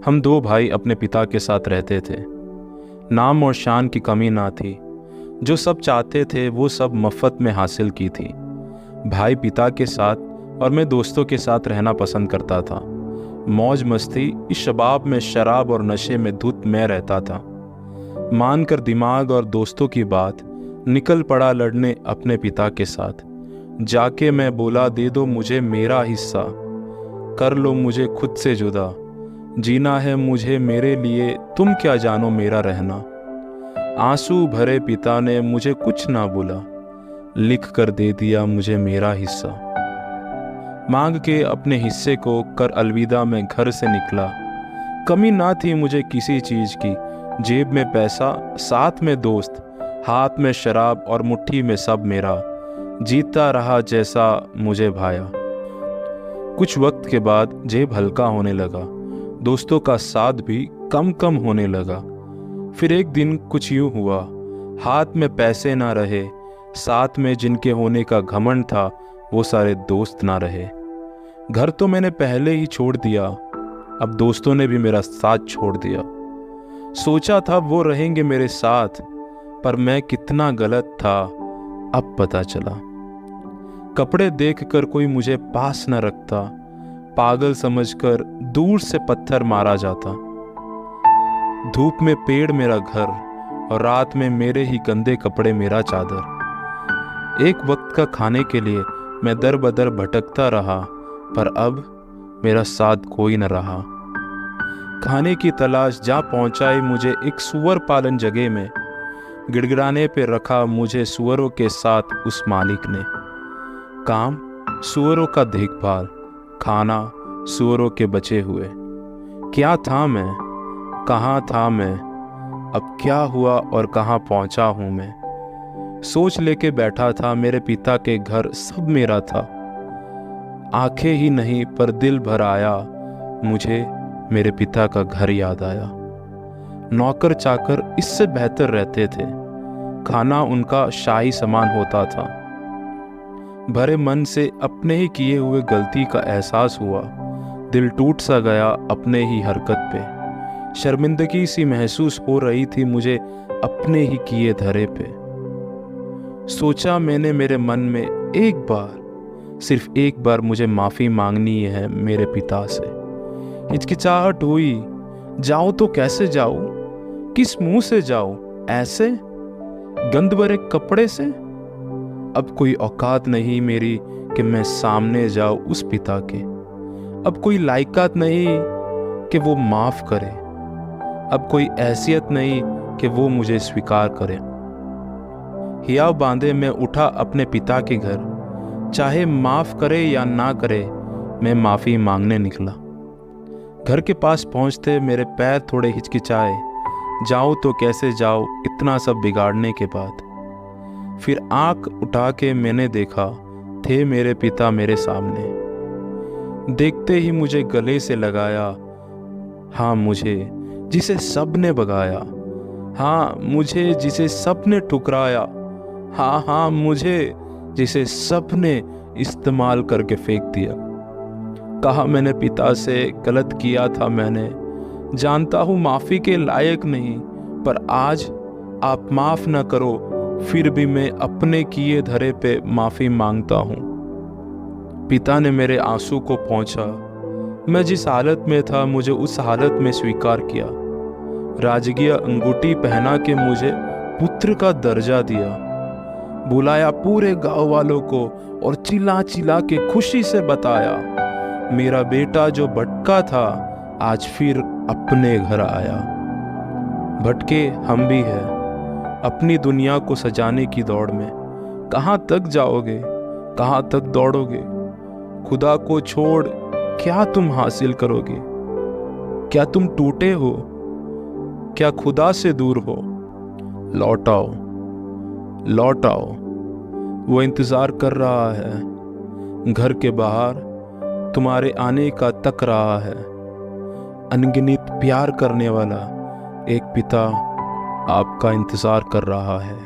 हम दो भाई अपने पिता के साथ रहते थे। नाम और शान की कमी ना थी। जो सब चाहते थे वो सब मफ़्त में हासिल की थी। भाई पिता के साथ और मैं दोस्तों के साथ रहना पसंद करता था। मौज मस्ती इस शबाब में शराब और नशे में धुत मैं रहता था। मानकर दिमाग और दोस्तों की बात निकल पड़ा लड़ने अपने पिता के साथ। जाके मैं बोला, दे दो मुझे मेरा हिस्सा, कर लो मुझे खुद से जुदा, जीना है मुझे मेरे लिए, तुम क्या जानो मेरा रहना। आंसू भरे पिता ने मुझे कुछ ना बोला, लिख कर दे दिया मुझे मेरा हिस्सा। मांग के अपने हिस्से को कर अलविदा मैं घर से निकला। कमी ना थी मुझे किसी चीज की, जेब में पैसा, साथ में दोस्त, हाथ में शराब और मुट्ठी में सब मेरा। जीता रहा जैसा मुझे भाया। कुछ वक्त के बाद जेब हल्का होने लगा, दोस्तों का साथ भी कम कम होने लगा। फिर एक दिन कुछ यूं हुआ, हाथ में पैसे ना रहे, साथ में जिनके होने का घमंड था वो सारे दोस्त ना रहे। घर तो मैंने पहले ही छोड़ दिया, अब दोस्तों ने भी मेरा साथ छोड़ दिया। सोचा था वो रहेंगे मेरे साथ, पर मैं कितना गलत था अब पता चला। कपड़े देखकर कोई मुझे पास न रखता, पागल समझकर दूर से पत्थर मारा जाता। धूप में पेड़ मेरा घर और रात में मेरे ही गंदे कपड़े मेरा चादर। एक वक्त का खाने के लिए मैं दर बदर भटकता रहा, पर अब मेरा साथ कोई न रहा। खाने की तलाश जा पहुंचाई मुझे एक सुअर पालन जगह में। गिड़गिड़ाने पे रखा मुझे सुअरों के साथ उस मालिक ने। काम सुअरों का देखभाल, खाना सुअरों के बचे हुए। क्या था मैं, कहाँ था मैं, अब क्या हुआ और कहाँ पहुंचा हूँ मैं। सोच लेके बैठा था मेरे पिता के घर सब मेरा था। आंखें ही नहीं पर दिल भर आया, मुझे मेरे पिता का घर याद आया। नौकर चाकर इससे बेहतर रहते थे, खाना उनका शाही समान होता था। भरे मन से अपने ही किए हुए गलती का एहसास हुआ, दिल टूट सा गया अपने ही हरकत पे। शर्मिंदगी सी महसूस हो रही थी मुझे अपने ही किए धरे पे। सोचा मैंने मेरे मन में एक बार, सिर्फ एक बार मुझे माफ़ी मांगनी है मेरे पिता से। हिचकिचाहट हुई, जाऊं तो कैसे जाऊं, किस मुंह से जाऊं, ऐसे गंद भरे कपड़े से। अब कोई औकात नहीं मेरी कि मैं सामने जाऊं उस पिता के। अब कोई लायकात नहीं कि वो माफ करे। अब कोई हैसियत नहीं कि वो मुझे स्वीकार करे। हियाव बांधे मैं उठा अपने पिता के घर। चाहे माफ करे या ना करे, मैं माफी मांगने निकला। घर के पास पहुंचते मेरे पैर थोड़े हिचकिचाए, जाऊं तो कैसे जाऊं इतना सब बिगाड़ने के बाद। फिर आंख उठा के मैंने देखा, थे मेरे पिता मेरे सामने। देखते ही मुझे गले से लगाया, हाँ मुझे जिसे सब ने भगाया, हाँ मुझे जिसे सब ने ठुकराया, हाँ मुझे जिसे सब ने इस्तेमाल करके फेंक दिया। कहा मैंने पिता से, गलत किया था मैंने, जानता हूँ माफ़ी के लायक नहीं, पर आज आप माफ़ न करो फिर भी मैं अपने किए धरे पे माफ़ी मांगता हूँ। पिता ने मेरे आंसू को पोंछा। मैं जिस हालत में था मुझे उस हालत में स्वीकार किया। राजकीय अंगूठी पहना के मुझे पुत्र का दर्जा दिया। बुलाया पूरे गांव वालों को और चिल्ला चिल्ला के खुशी से बताया, मेरा बेटा जो भटका था आज फिर अपने घर आया। भटके हम भी हैं अपनी दुनिया को सजाने की दौड़ में। कहाँ तक जाओगे, कहाँ तक दौड़ोगे, खुदा को छोड़ क्या तुम हासिल करोगे। क्या तुम टूटे हो, क्या खुदा से दूर हो। लौट आओ, लौट आओ, वो इंतज़ार कर रहा है। घर के बाहर तुम्हारे आने का तक रहा है। अनगिनत प्यार करने वाला एक पिता आपका इंतज़ार कर रहा है।